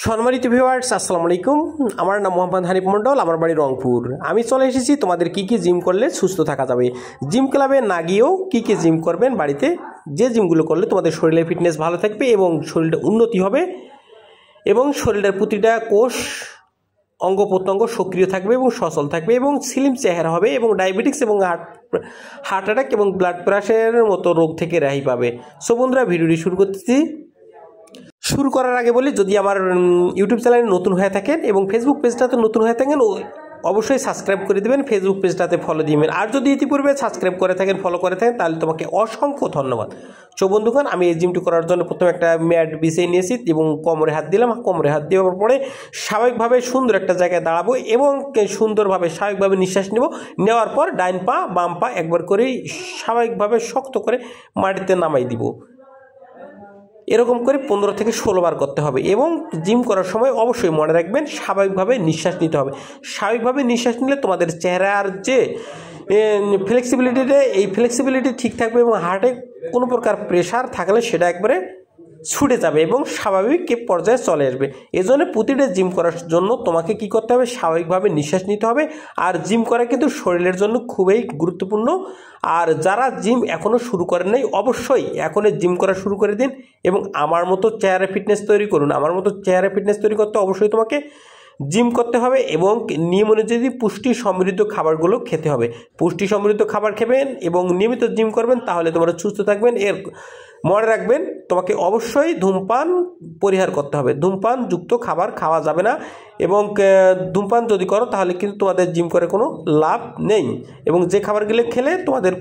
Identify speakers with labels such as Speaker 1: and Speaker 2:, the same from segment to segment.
Speaker 1: সম্মানিত ভিউয়ার্স, আসসালামু আলাইকুম। আমার নাম মোহাম্মদ হানিফ মন্ডল, আমার বাড়ি রংপুর। আমি চলে এসেছি তোমাদের কি জিম করলে সুস্থ থাকা যাবে। জিম ক্লাবে না গিয়েও কি জিম করবেন বাড়িতে, যে জিমগুলো করলে তোমাদের শরীরের ফিটনেস ভালো থাকবে এবং শরীরটা উন্নতি হবে এবং শরীরের প্রতিটা কোষ অঙ্গ প্রত্যঙ্গ সক্রিয় থাকবে এবং সচল থাকবে এবং স্লিম চেহারা হবে এবং ডায়াবেটিক্স এবং হার্ট অ্যাটাক এবং ব্লাড প্রেশারের মতো রোগ থেকে রেহাই পাবে। সো বন্ধুরা, ভিডিওটি শুরু করতেছি। শুরু করার আগে বলি, যদি আমার ইউটিউব চ্যানেলে নতুন হয়ে থাকেন এবং ফেসবুক পেজটাতে নতুন হয়ে থাকেন, অবশ্যই সাবস্ক্রাইব করে দেবেন, ফেসবুক পেজটাতে ফলো দিবেন। আর যদি ইতিপূর্বে সাবস্ক্রাইব করে থাকেন, ফলো করে থাকেন, তাহলে তোমাকে অসংখ্য ধন্যবাদ। সো বন্ধুগণ, আমি এই জিমটি করার জন্য প্রথমে একটা ম্যাট বিছিয়ে নিয়েছি এবং কোমরে হাত দিলাম। কোমরে হাত দেওয়ার পরে স্বাভাবিকভাবে সুন্দর একটা জায়গায় দাঁড়াবো এবং সুন্দরভাবে স্বাভাবিকভাবে নিঃশ্বাস নেওয়ার পর ডাইন পা বাম পা একবার করেই স্বাভাবিকভাবে শক্ত করে মাটিতে নামাই দিব। এরকম করে 15 থেকে 16 বার করতে হবে এবং জিম করার সময় অবশ্যই মনে রাখবেন স্বাভাবিকভাবে নিঃশ্বাস নিতে হবে। স্বাভাবিকভাবে নিঃশ্বাস নিলে তোমাদের চেহারার যে ফ্লেক্সিবিলিটিতে এই ফ্লেক্সিবিলিটি ঠিক থাকবে এবং হার্টে কোনো প্রকার প্রেশার থাকলে সেটা একবারে ছুটে যাবে এবং স্বাভাবিক পর্যায়ে চলে আসবে। এজন্য প্রতিটা জিম করার জন্য তোমাকে কি করতে হবে, স্বাভাবিকভাবে নিঃশ্বাস নিতে হবে। আর জিম করা কিন্তু শরীরের জন্য খুবই গুরুত্বপূর্ণ। আর যারা জিম এখনও শুরু করেন নাই, অবশ্যই এখনই জিম করা শুরু করে দিন এবং আমার মতো চেহারা ফিটনেস তৈরি করুন। আমার মতো চেহারা ফিটনেস তৈরি করতে অবশ্যই তোমাকে জিম করতে হবে এবং নিয়ম অনুযায়ী পুষ্টি সমৃদ্ধ খাবারগুলো খেতে হবে। পুষ্টি সমৃদ্ধ খাবার খাবেন এবং নিয়মিত জিম করবেন, তাহলে তোমরা সুস্থ থাকবেন। মনে রাখবেন, তোমাকে অবশ্যই ধূমপান পরিহার করতে হবে। ধূমপান যুক্ত খাবার খাওয়া যাবে না এবং ধূমপান যদি করো তাহলে কিন্তু তোমাদের জিম করে কোনো লাভ নেই এবং যে খাবারগুলো খেলে তোমাদের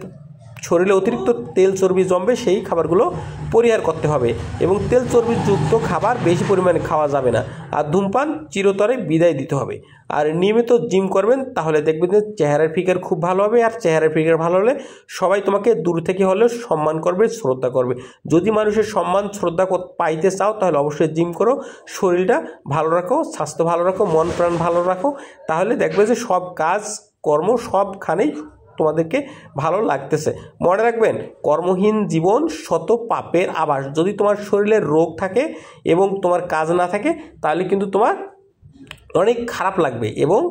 Speaker 1: শরীরে অতিরিক্ত তেল চর্বি জমবে, সেই খাবারগুলো পরিহার করতে হবে এবং তেল চর্বিযুক্ত খাবার বেশি পরিমাণে খাওয়া যাবে না। আর ধূমপান চিরতরে বিদায় দিতে হবে। আর নিয়মিত জিম করবেন, তাহলে দেখবেন যে চেহারার ফিগার খুব ভালো হবে। আর চেহারার ফিগার ভালো হলে সবাই তোমাকে দূর থেকে হলেও সম্মান করবে, শ্রদ্ধা করবে। যদি মানুষের সম্মান শ্রদ্ধা পাইতে চাও, তাহলে অবশ্যই জিম করো, শরীরটা ভালো রাখো, স্বাস্থ্য ভালো রাখো, মন প্রাণ ভালো রাখো, তাহলে দেখবে যে সব কাজ কর্ম সবখানেই তোমাদেরকে ভালো লাগতেছে। মনে রাখবেন, কর্মহীন জীবন শত পাপের আবাস। যদি তোমার শরীরে রোগ থাকে এবং তোমার কাজ না থাকে, তাহলে কিন্তু তোমার অনেক খারাপ লাগবে এবং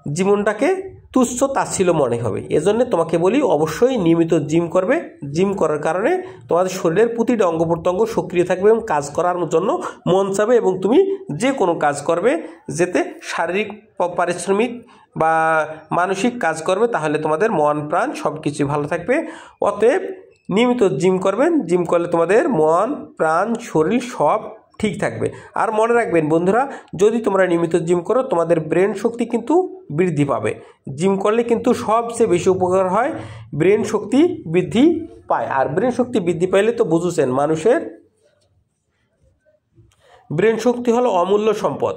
Speaker 1: জীবনটাকে তুচ্ছ তাচ্ছিল্য মনে হবে। এজন্য তোমাকে বলি, অবশ্যই নিয়মিত জিম করবে। জিম করার কারণে তোমাদের শরীরের প্রতিটা অঙ্গ প্রত্যঙ্গ সক্রিয় থাকবে এবং কাজ করার জন্য মন চাবে এবং তুমি যে কোনো কাজ করবে, যেতে শারীরিক পারিশ্রমিক বা মানসিক কাজ করবে, তাহলে তোমাদের মন প্রাণ সব কিছুই ভালো থাকবে। অতএব নিয়মিত জিম করবেন। জিম করলে তোমাদের মন প্রাণ শরীর সব ঠিক থাকবে। আর মনে রাখবেন বন্ধুরা, যদি তোমরা নিয়মিত জিম করো, তোমাদের ব্রেন শক্তি কিন্তু বৃদ্ধি পাবে। জিম করলে কিন্তু সবচেয়ে বেশি উপকার হয়, ব্রেন শক্তি বৃদ্ধি পায়। আর ব্রেন শক্তি বৃদ্ধি পাইলে তো বুঝুছেন, মানুষের ব্রেন শক্তি হলো অমূল্য সম্পদ।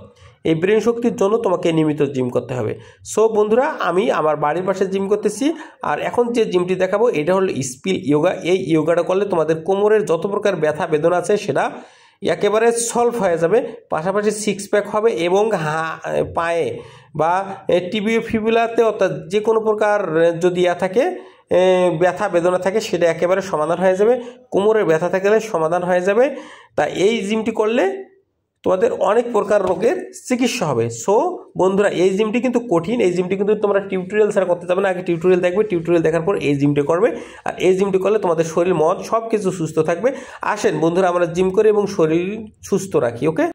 Speaker 1: এই ব্রেন শক্তির জন্য তোমাকে নিয়মিত জিম করতে হবে। সো বন্ধুরা, আমি আমার বাড়ির পাশে জিম করতেছি। আর এখন যে জিমটি দেখাবো, এটা হলো স্পিল ইয়োগা। এই ইয়োগাটা করলে তোমাদের কোমরের যত প্রকার ব্যথা বেদনা আছে সেটা একেবারে সলভ হয়ে যাবে। পাশাপাশি সিক্স প্যাক হবে এবং পায়ে বা টিবিও ফিবুলাতে, অর্থাৎ যে কোনো প্রকার যদি থাকে ব্যথা বেদনা থাকে, সেটা একেবারে সমাধান হয়ে যাবে। কোমরের ব্যথা থাকলে সমাধান হয়ে যাবে। তা এই জিমটি করলে তোমাদের অনেক প্রকার রোগের চিকিৎসা হবে। সো বন্ধুরা, এই জিমটি কিন্তু কঠিন। এই জিমটি কিন্তু তোমরা টিউটোরিয়াল ছাড়া করতে যাবে না। আগে টিউটোরিয়াল দেখবে, টিউটোরিয়াল দেখার পর এই জিমটি করবে। আর এই জিমটি করলে তোমাদের শরীর মন সব কিছু সুস্থ থাকবে। আসেন বন্ধুরা, আমরা জিম করি এবং শরীর সুস্থ রাখি। ওকে।